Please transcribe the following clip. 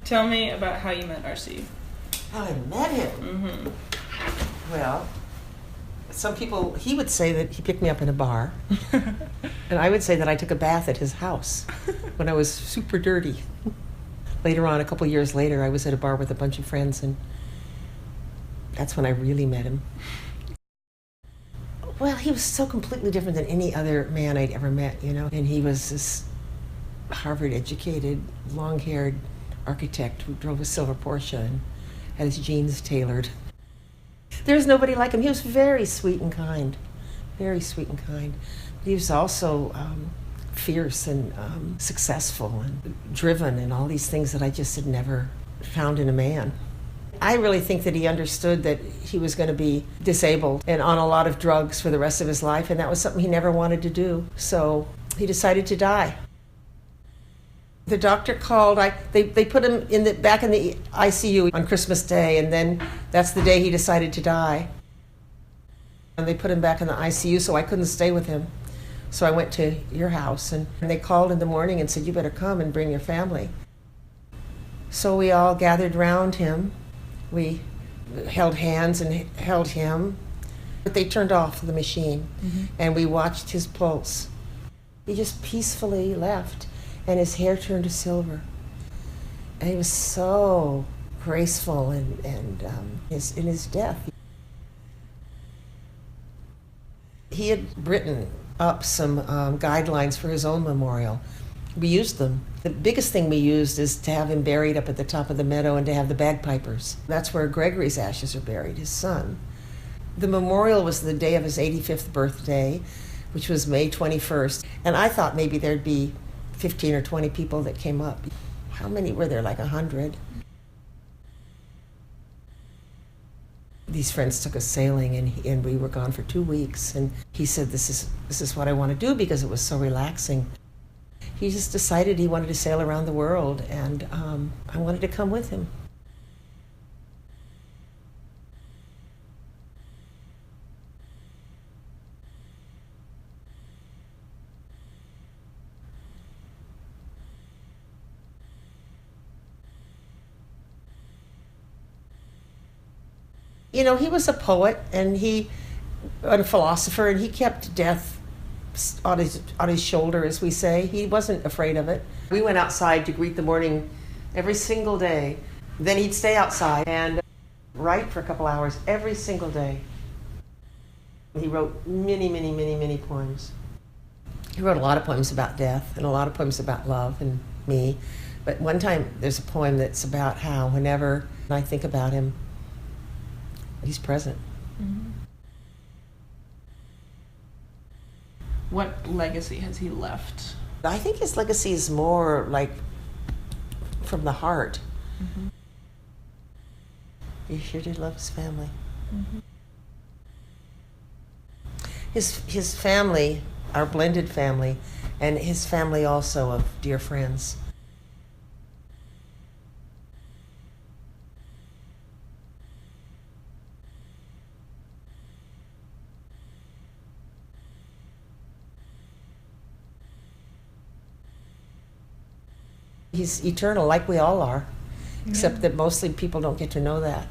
Tell me about how you met RC. How I met him? Mm-hmm. Well, some people, he would say that he picked me up in a bar. And I would say that I took a bath at his house when I was super dirty. Later on, a couple years later, I was at a bar with a bunch of friends, and that's when I really met him. Well, he was so completely different than any other man I'd ever met, you know. And he was this Harvard-educated, long-haired architect who drove a silver Porsche and had his jeans tailored. There's nobody like him. He was very sweet and kind, very sweet and kind. He was also fierce and successful and driven and all these things that I just had never found in a man. I really think that he understood that he was going to be disabled and on a lot of drugs for the rest of his life, and that was something he never wanted to do. So he decided to die. The doctor called. They put him back in the ICU on Christmas Day, and then that's the day he decided to die. And they put him back in the ICU, so I couldn't stay with him. So I went to your house, and they called in the morning and said, "You better come and bring your family." So we all gathered around him. We held hands and held him, but they turned off the machine, and we watched his pulse. He just peacefully left, and his hair turned to silver. And he was so graceful in his death. He had written up some guidelines for his own memorial. We used them. The biggest thing we used is to have him buried up at the top of the meadow and to have the bagpipers. That's where Gregory's ashes are buried, his son. The memorial was the day of his 85th birthday, which was May 21st. And I thought maybe there'd be 15 or 20 people that came up. How many were there? Like 100. These friends took us sailing, and we were gone for 2 weeks. And he said, this is what I want to do, because it was so relaxing. He just decided he wanted to sail around the world, and I wanted to come with him. You know, he was a poet and a philosopher, and he kept death on his shoulder, as we say. He wasn't afraid of it. We went outside to greet the morning every single day. Then he'd stay outside and write for a couple hours every single day. He wrote many, many, many, many poems. He wrote a lot of poems about death and a lot of poems about love and me. But one time there's a poem that's about how whenever I think about him, he's present. Mm-hmm. What legacy has he left? I think his legacy is more like from the heart. Mm-hmm. He sure did love his family. Mm-hmm. His family, our blended family, and his family also of dear friends. He's eternal, like we all are, except that mostly people don't get to know that.